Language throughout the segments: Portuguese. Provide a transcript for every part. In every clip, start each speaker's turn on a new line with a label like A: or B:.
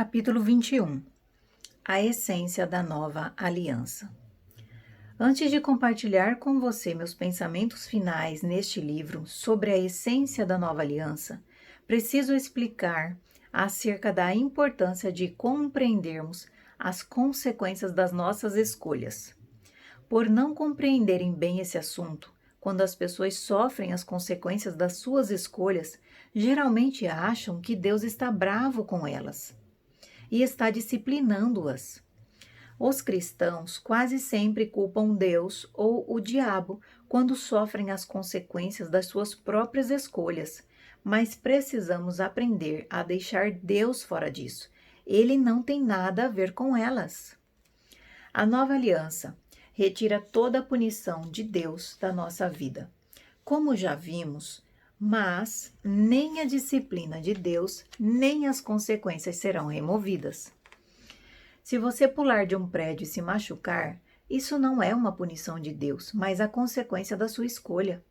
A: Capítulo 21. A essência da nova aliança. Antes de compartilhar com você meus pensamentos finais neste livro sobre a essência da nova aliança, preciso explicar acerca da importância de compreendermos as consequências das nossas escolhas. Por não compreenderem bem esse assunto, quando as pessoas sofrem as consequências das suas escolhas, geralmente acham que Deus está bravo com elas e está disciplinando-as. Os cristãos quase sempre culpam Deus ou o diabo quando sofrem as consequências das suas próprias escolhas, mas precisamos aprender a deixar Deus fora disso. Ele não tem nada a ver com elas. A nova aliança retira toda a punição de Deus da nossa vida. Como já vimos, mas nem a disciplina de Deus, nem as consequências serão removidas. Se você pular de um prédio e se machucar, isso não é uma punição de Deus, mas a consequência da sua escolha.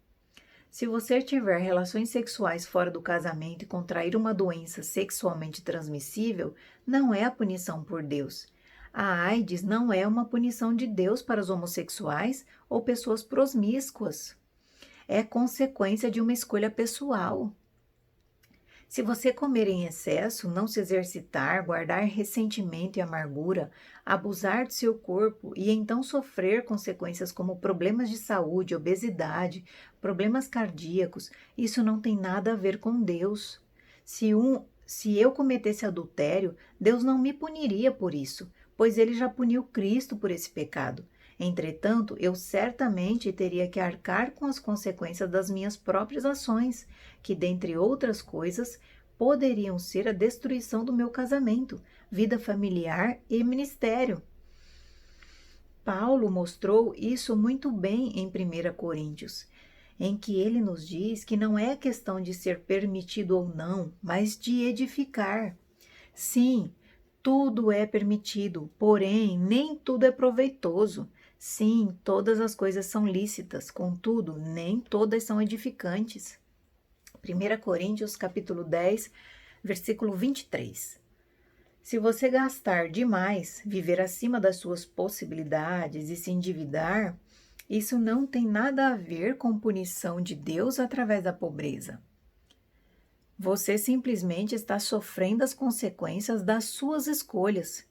A: Se você tiver relações sexuais fora do casamento e contrair uma doença sexualmente transmissível, não é a punição por Deus. A AIDS não é uma punição de Deus para os homossexuais ou pessoas promíscuas. É consequência de uma escolha pessoal. Se você comer em excesso, não se exercitar, guardar ressentimento e amargura, abusar do seu corpo e então sofrer consequências como problemas de saúde, obesidade, problemas cardíacos, isso não tem nada a ver com Deus. Se eu cometesse adultério, Deus não me puniria por isso, pois ele já puniu Cristo por esse pecado. Entretanto, eu certamente teria que arcar com as consequências das minhas próprias ações, que, dentre outras coisas, poderiam ser a destruição do meu casamento, vida familiar e ministério. Paulo mostrou isso muito bem em 1 Coríntios, em que ele nos diz que não é questão de ser permitido ou não, mas de edificar. Sim, tudo é permitido, porém, nem tudo é proveitoso. Sim, todas as coisas são lícitas, contudo, nem todas são edificantes. 1 Coríntios, capítulo 10, versículo 23. Se você gastar demais, viver acima das suas possibilidades e se endividar, isso não tem nada a ver com punição de Deus através da pobreza. Você simplesmente está sofrendo as consequências das suas escolhas.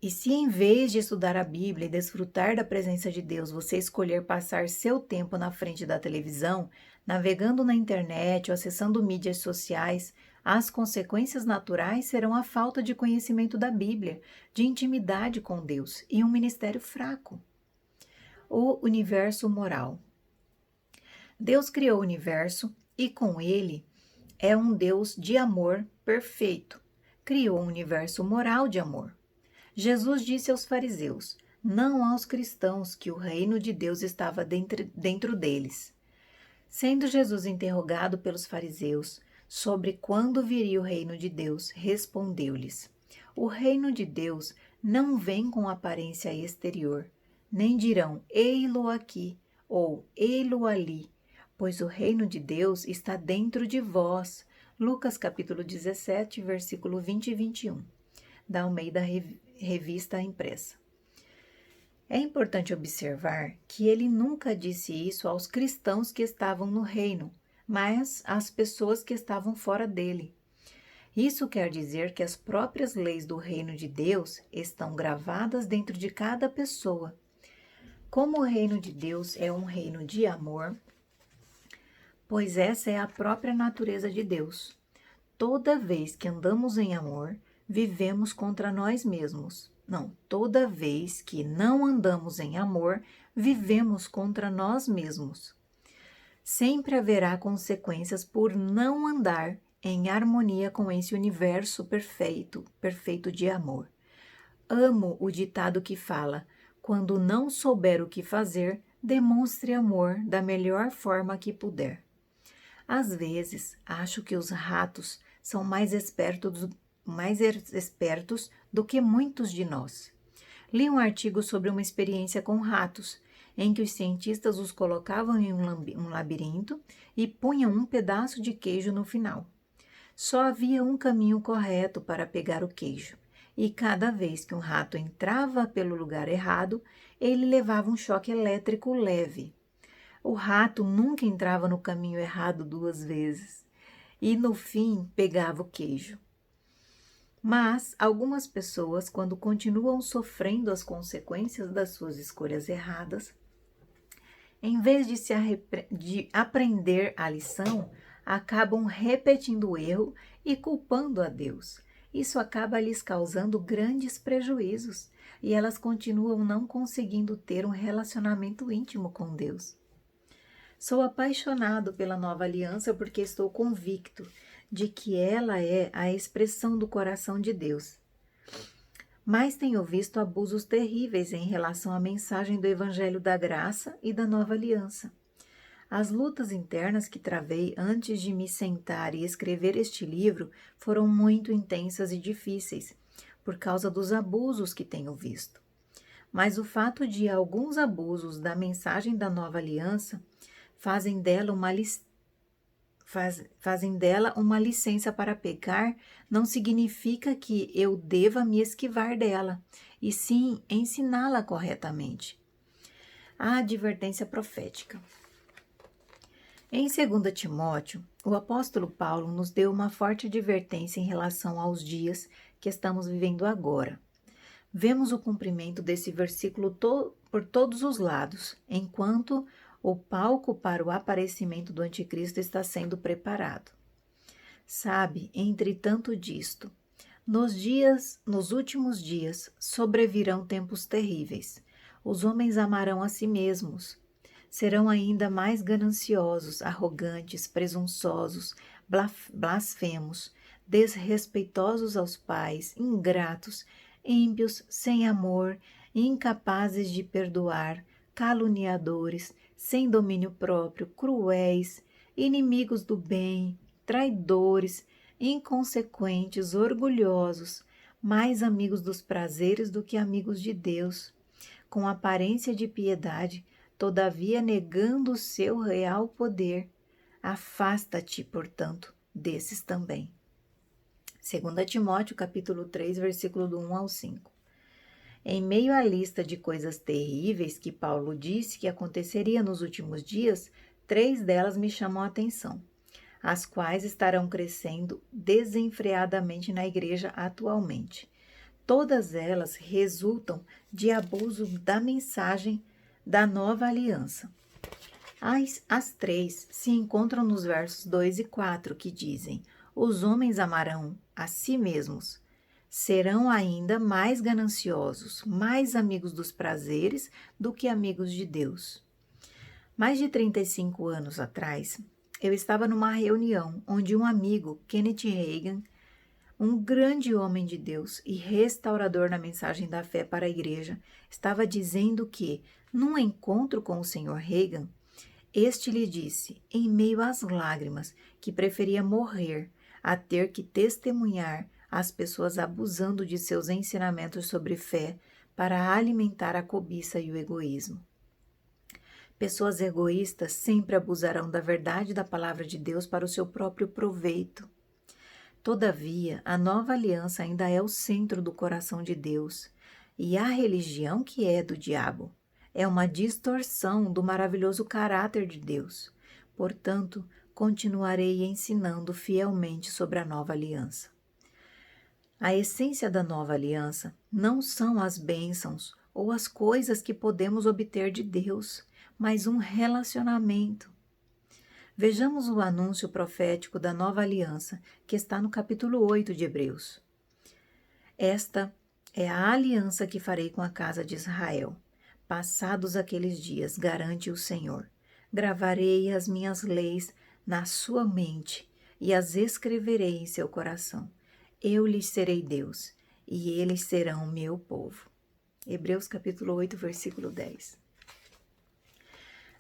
A: E se em vez de estudar a Bíblia e desfrutar da presença de Deus, você escolher passar seu tempo na frente da televisão, navegando na internet ou acessando mídias sociais, as consequências naturais serão a falta de conhecimento da Bíblia, de intimidade com Deus e um ministério fraco. O universo moral. Deus criou o universo e com ele é um Deus de amor perfeito. Criou um universo moral de amor. Jesus disse aos fariseus, não aos cristãos, que o reino de Deus estava dentro deles. Sendo Jesus interrogado pelos fariseus sobre quando viria o reino de Deus, respondeu-lhes, o reino de Deus não vem com aparência exterior, nem dirão, ei-lo aqui ou ei-lo ali, pois o reino de Deus está dentro de vós. Lucas capítulo 17, versículo 20 e 21, da Almeida Revista Impressa. É importante observar que ele nunca disse isso aos cristãos que estavam no reino, mas às pessoas que estavam fora dele. Isso quer dizer que as próprias leis do reino de Deus estão gravadas dentro de cada pessoa. Como o reino de Deus é um reino de amor, pois essa é a própria natureza de Deus. Toda vez que andamos em amor, vivemos contra nós mesmos. Não, toda vez que não andamos em amor, vivemos contra nós mesmos. Sempre haverá consequências por não andar em harmonia com esse universo perfeito de amor. Amo o ditado que fala, quando não souber o que fazer, demonstre amor da melhor forma que puder. Às vezes, acho que os ratos são mais espertos do que muitos de nós. Li um artigo sobre uma experiência com ratos, em que os cientistas os colocavam em um labirinto e punham um pedaço de queijo no final. Só havia um caminho correto para pegar o queijo, e cada vez que um rato entrava pelo lugar errado, ele levava um choque elétrico leve. O rato nunca entrava no caminho errado 2 vezes, e no fim pegava o queijo. Mas algumas pessoas, quando continuam sofrendo as consequências das suas escolhas erradas, em vez de aprender a lição, acabam repetindo o erro e culpando a Deus. Isso acaba lhes causando grandes prejuízos e elas continuam não conseguindo ter um relacionamento íntimo com Deus. Sou apaixonado pela nova aliança porque estou convicto de que ela é a expressão do coração de Deus. Mas tenho visto abusos terríveis em relação à mensagem do Evangelho da Graça e da Nova Aliança. As lutas internas que travei antes de me sentar e escrever este livro foram muito intensas e difíceis, por causa dos abusos que tenho visto. Mas o fato de alguns abusos da mensagem da Nova Aliança fazem dela uma licença para pecar, não significa que eu deva me esquivar dela, e sim ensiná-la corretamente. A advertência profética. Em 2 Timóteo, o apóstolo Paulo nos deu uma forte advertência em relação aos dias que estamos vivendo agora. Vemos o cumprimento desse versículo por todos os lados, enquanto o palco para o aparecimento do anticristo está sendo preparado. Sabe, entretanto disto, nos últimos dias sobrevirão tempos terríveis. Os homens amarão a si mesmos. Serão ainda mais gananciosos, arrogantes, presunçosos, blasfemos, desrespeitosos aos pais, ingratos, ímpios, sem amor, incapazes de perdoar, caluniadores, sem domínio próprio, cruéis, inimigos do bem, traidores, inconsequentes, orgulhosos, mais amigos dos prazeres do que amigos de Deus, com aparência de piedade, todavia negando o seu real poder. Afasta-te, portanto, desses também. 2 Timóteo, capítulo 3, versículo do 1 ao 5. Em meio à lista de coisas terríveis que Paulo disse que aconteceria nos últimos dias, 3 delas me chamam a atenção, as quais estarão crescendo desenfreadamente na igreja atualmente. Todas elas resultam de abuso da mensagem da nova aliança. As 3 se encontram nos versos 2 e 4, que dizem: os homens amarão a si mesmos, serão ainda mais gananciosos, mais amigos dos prazeres do que amigos de Deus. Mais de 35 anos atrás, eu estava numa reunião onde um amigo, Kenneth Hagin, um grande homem de Deus e restaurador na mensagem da fé para a igreja, estava dizendo que, num encontro com o Sr. Hagin, este lhe disse, em meio às lágrimas, que preferia morrer a ter que testemunhar as pessoas abusando de seus ensinamentos sobre fé para alimentar a cobiça e o egoísmo. Pessoas egoístas sempre abusarão da verdade da palavra de Deus para o seu próprio proveito. Todavia, a nova aliança ainda é o centro do coração de Deus, e a religião que é do diabo é uma distorção do maravilhoso caráter de Deus. Portanto, continuarei ensinando fielmente sobre a nova aliança. A essência da nova aliança não são as bênçãos ou as coisas que podemos obter de Deus, mas um relacionamento. Vejamos o anúncio profético da nova aliança, que está no capítulo 8 de Hebreus. Esta é a aliança que farei com a casa de Israel. Passados aqueles dias, garante o Senhor, gravarei as minhas leis na sua mente e as escreverei em seu coração. Eu lhes serei Deus, e eles serão meu povo. Hebreus capítulo 8, versículo 10.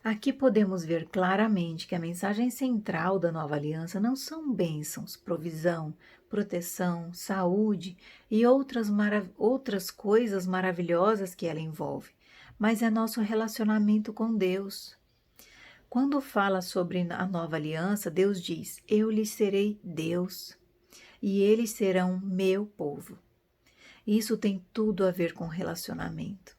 A: Aqui podemos ver claramente que a mensagem central da nova aliança não são bênçãos, provisão, proteção, saúde e outras coisas maravilhosas que ela envolve, mas é nosso relacionamento com Deus. Quando fala sobre a nova aliança, Deus diz, eu lhes serei Deus. e eles serão meu povo. Isso tem tudo a ver com relacionamento.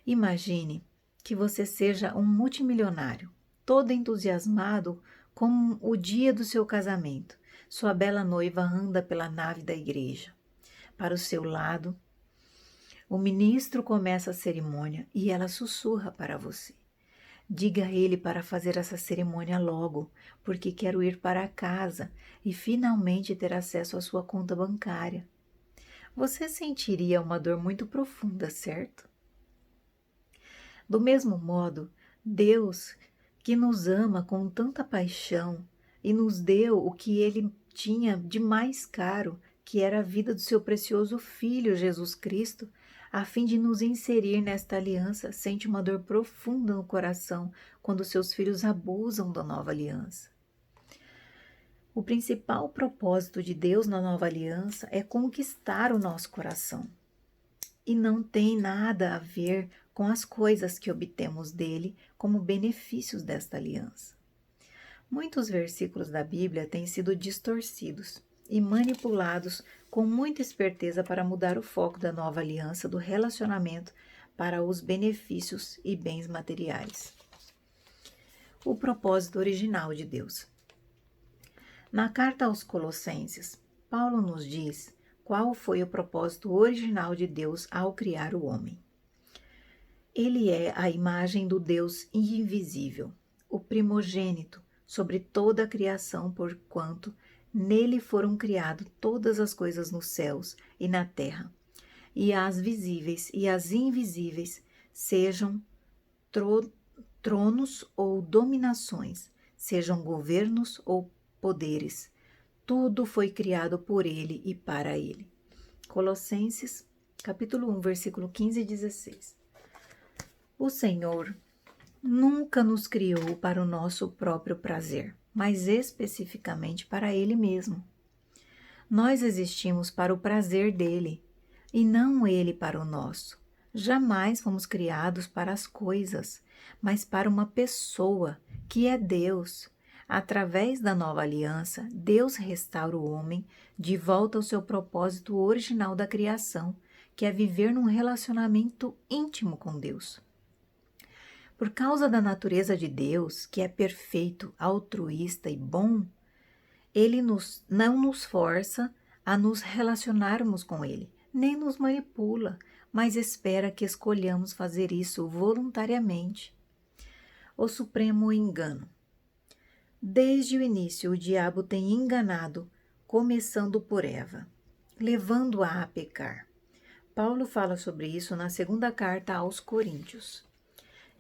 A: Imagine que você seja um multimilionário, todo entusiasmado com o dia do seu casamento. Sua bela noiva anda pela nave da igreja. Para o seu lado, o ministro começa a cerimônia e ela sussurra para você. Diga a ele para fazer essa cerimônia logo, porque quero ir para casa e finalmente ter acesso à sua conta bancária. Você sentiria uma dor muito profunda, certo? Do mesmo modo, Deus, que nos ama com tanta paixão e nos deu o que Ele tinha de mais caro, que era a vida do seu precioso Filho, Jesus Cristo, a fim de nos inserir nesta aliança, sente uma dor profunda no coração quando seus filhos abusam da nova aliança. O principal propósito de Deus na nova aliança é conquistar o nosso coração. E não tem nada a ver com as coisas que obtemos dele como benefícios desta aliança. Muitos versículos da Bíblia têm sido distorcidos e manipulados com muita esperteza para mudar o foco da nova aliança do relacionamento para os benefícios e bens materiais. O propósito original de Deus. Na carta aos Colossenses, Paulo nos diz qual foi o propósito original de Deus ao criar o homem. Ele é a imagem do Deus invisível, o primogênito sobre toda a criação, porquanto nele foram criadas todas as coisas nos céus e na terra, e as visíveis e as invisíveis, sejam tronos ou dominações, sejam governos ou poderes. Tudo foi criado por ele e para ele. Colossenses, capítulo 1, versículo 15 e 16. O Senhor nunca nos criou para o nosso próprio prazer, mas especificamente para Ele mesmo. Nós existimos para o prazer dele, e não ele para o nosso. Jamais fomos criados para as coisas, mas para uma pessoa, que é Deus. Através da nova aliança, Deus restaura o homem de volta ao seu propósito original da criação, que é viver num relacionamento íntimo com Deus. Por causa da natureza de Deus, que é perfeito, altruísta e bom, Ele não nos força a nos relacionarmos com Ele, nem nos manipula, mas espera que escolhamos fazer isso voluntariamente. O supremo engano. Desde o início, o diabo tem enganado, começando por Eva, levando-a a pecar. Paulo fala sobre isso na segunda carta aos Coríntios.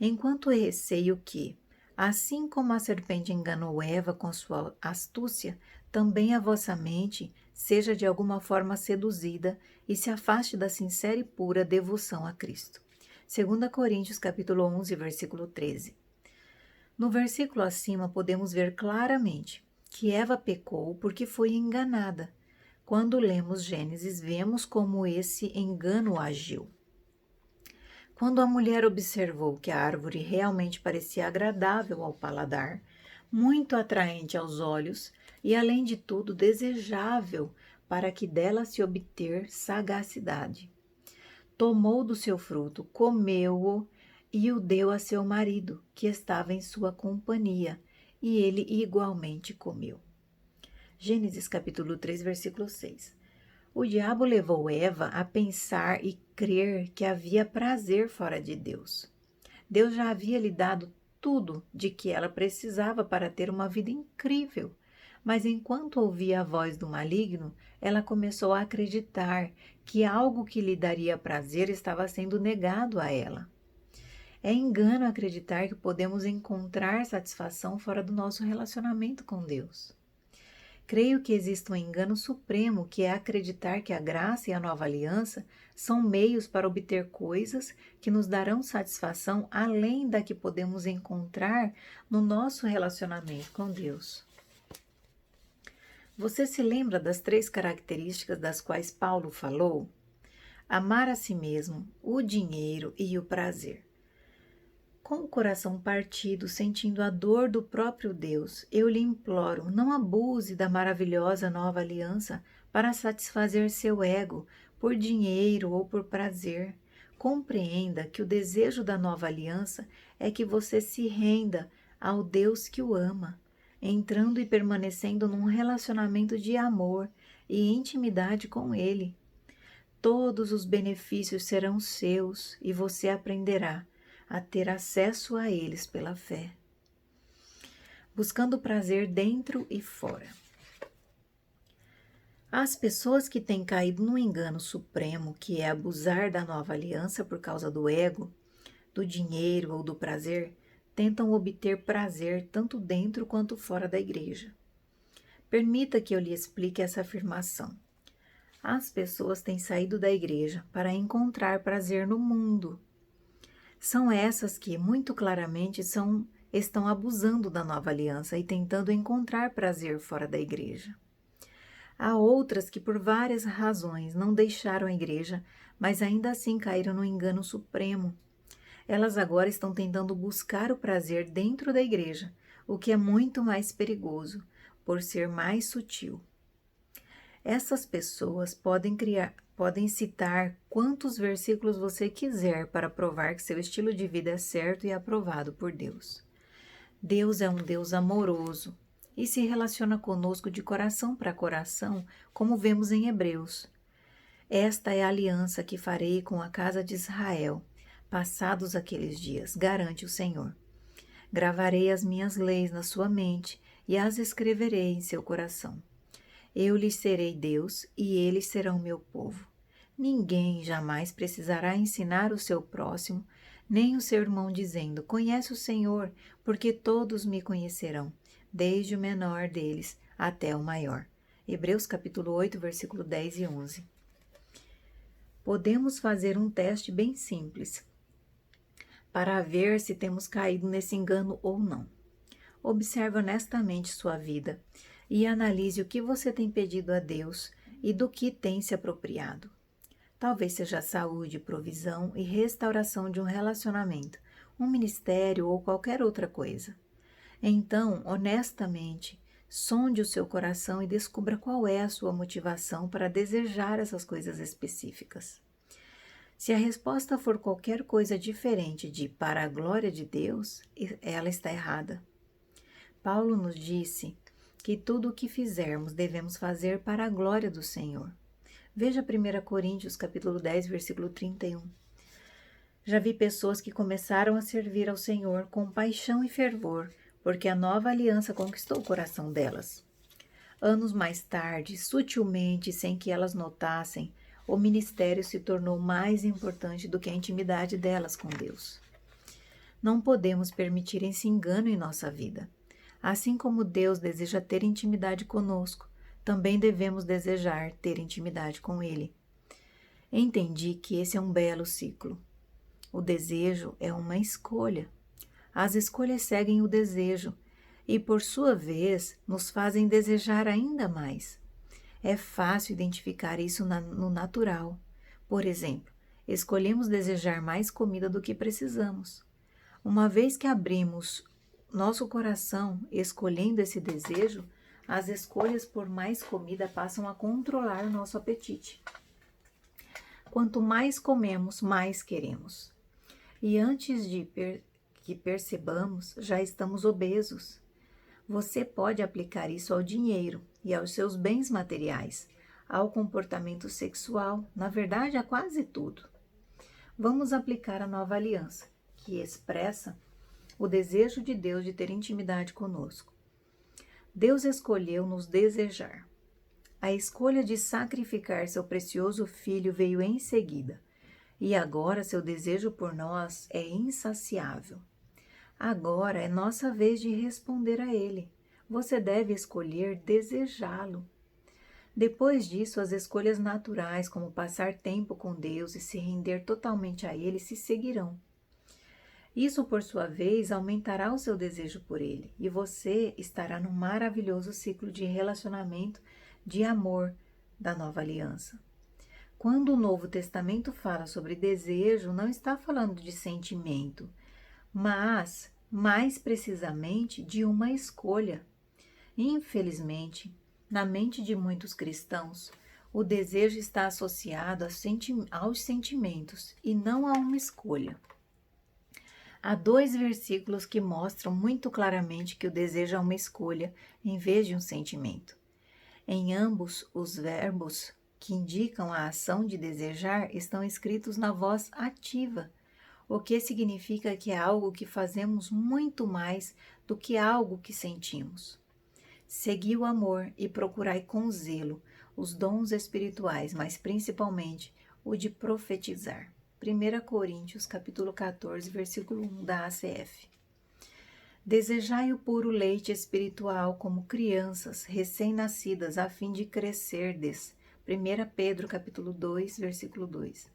A: Enquanto receio que, assim como a serpente enganou Eva com sua astúcia, também a vossa mente seja de alguma forma seduzida e se afaste da sincera e pura devoção a Cristo. 2 Coríntios capítulo 11, versículo 13. No versículo acima podemos ver claramente que Eva pecou porque foi enganada. Quando lemos Gênesis, vemos como esse engano agiu. Quando a mulher observou que a árvore realmente parecia agradável ao paladar, muito atraente aos olhos e, além de tudo, desejável para que dela se obter sagacidade, tomou do seu fruto, comeu-o e o deu a seu marido, que estava em sua companhia, e ele igualmente comeu. Gênesis capítulo 3, versículo 6. O diabo levou Eva a pensar e crer que havia prazer fora de Deus. Deus já havia lhe dado tudo de que ela precisava para ter uma vida incrível, mas enquanto ouvia a voz do maligno, ela começou a acreditar que algo que lhe daria prazer estava sendo negado a ela. É engano acreditar que podemos encontrar satisfação fora do nosso relacionamento com Deus. Creio que existe um engano supremo, que é acreditar que a graça e a nova aliança são meios para obter coisas que nos darão satisfação além da que podemos encontrar no nosso relacionamento com Deus. Você se lembra das 3 características das quais Paulo falou? Amar a si mesmo, o dinheiro e o prazer. Com o coração partido, sentindo a dor do próprio Deus, eu lhe imploro, não abuse da maravilhosa nova aliança para satisfazer seu ego, por dinheiro ou por prazer. Compreenda que o desejo da nova aliança é que você se renda ao Deus que o ama, entrando e permanecendo num relacionamento de amor e intimidade com Ele. Todos os benefícios serão seus e você aprenderá a ter acesso a eles pela fé, buscando prazer dentro e fora. As pessoas que têm caído no engano supremo, que é abusar da nova aliança por causa do ego, do dinheiro ou do prazer, tentam obter prazer tanto dentro quanto fora da igreja. Permita que eu lhe explique essa afirmação. As pessoas têm saído da igreja para encontrar prazer no mundo. São essas que, muito claramente, estão abusando da nova aliança e tentando encontrar prazer fora da igreja. Há outras que, por várias razões, não deixaram a igreja, mas ainda assim caíram no engano supremo. Elas agora estão tentando buscar o prazer dentro da igreja, o que é muito mais perigoso, por ser mais sutil. Essas pessoas podem citar quantos versículos você quiser para provar que seu estilo de vida é certo e aprovado por Deus. Deus é um Deus amoroso e se relaciona conosco de coração para coração, como vemos em Hebreus. Esta é a aliança que farei com a casa de Israel, passados aqueles dias, garante o Senhor. Gravarei as minhas leis na sua mente e as escreverei em seu coração. Eu lhes serei Deus e eles serão meu povo. Ninguém jamais precisará ensinar o seu próximo, nem o seu irmão dizendo, conhece o Senhor, porque todos me conhecerão, desde o menor deles até o maior. Hebreus capítulo 8, versículo 10 e 11. Podemos fazer um teste bem simples, para ver se temos caído nesse engano ou não. Observe honestamente sua vida e analise o que você tem pedido a Deus e do que tem se apropriado. Talvez seja saúde, provisão e restauração de um relacionamento, um ministério ou qualquer outra coisa. Então, honestamente, sonde o seu coração e descubra qual é a sua motivação para desejar essas coisas específicas. Se a resposta for qualquer coisa diferente de para a glória de Deus, ela está errada. Paulo nos disse que tudo o que fizermos devemos fazer para a glória do Senhor. Veja 1 Coríntios capítulo 10, versículo 31. Já vi pessoas que começaram a servir ao Senhor com paixão e fervor, porque a nova aliança conquistou o coração delas. Anos mais tarde, sutilmente, sem que elas notassem, o ministério se tornou mais importante do que a intimidade delas com Deus. Não podemos permitir esse engano em nossa vida. Assim como Deus deseja ter intimidade conosco, também devemos desejar ter intimidade com Ele. Entendi que esse é um belo ciclo. O desejo é uma escolha. As escolhas seguem o desejo e, por sua vez, nos fazem desejar ainda mais. É fácil identificar isso no natural. Por exemplo, escolhemos desejar mais comida do que precisamos. Uma vez que abrimos nosso coração escolhendo esse desejo, as escolhas por mais comida passam a controlar nosso apetite. Quanto mais comemos, mais queremos. E antes que percebamos, já estamos obesos. Você pode aplicar isso ao dinheiro e aos seus bens materiais, ao comportamento sexual, na verdade a quase tudo. Vamos aplicar a nova aliança, que expressa o desejo de Deus de ter intimidade conosco. Deus escolheu nos desejar. A escolha de sacrificar seu precioso filho veio em seguida, e agora seu desejo por nós é insaciável. Agora é nossa vez de responder a ele. Você deve escolher desejá-lo. Depois disso, as escolhas naturais, como passar tempo com Deus e se render totalmente a ele, se seguirão. Isso, por sua vez, aumentará o seu desejo por ele, e você estará num maravilhoso ciclo de relacionamento, de amor da nova aliança. Quando o Novo Testamento fala sobre desejo, não está falando de sentimento, mas, mais precisamente, de uma escolha. Infelizmente, na mente de muitos cristãos, o desejo está associado aos sentimentos e não a uma escolha. Há 2 versículos que mostram muito claramente que o desejo é uma escolha em vez de um sentimento. Em ambos, os verbos que indicam a ação de desejar estão escritos na voz ativa, o que significa que é algo que fazemos muito mais do que algo que sentimos. Segui o amor e procurai com zelo os dons espirituais, mas principalmente o de profetizar. 1 Coríntios, capítulo 14, versículo 1 da ACF. Desejai o puro leite espiritual como crianças recém-nascidas, a fim de crescerdes. 1 Pedro, capítulo 2, versículo 2.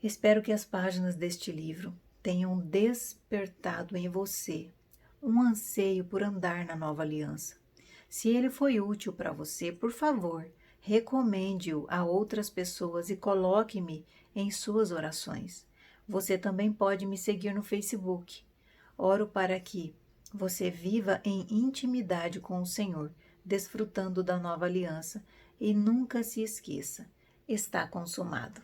A: Espero que as páginas deste livro tenham despertado em você um anseio por andar na nova aliança. Se ele foi útil para você, por favor, recomende-o a outras pessoas e coloque-me em suas orações. Você também pode me seguir no Facebook. Oro para que você viva em intimidade com o Senhor, desfrutando da nova aliança e nunca se esqueça: está consumado.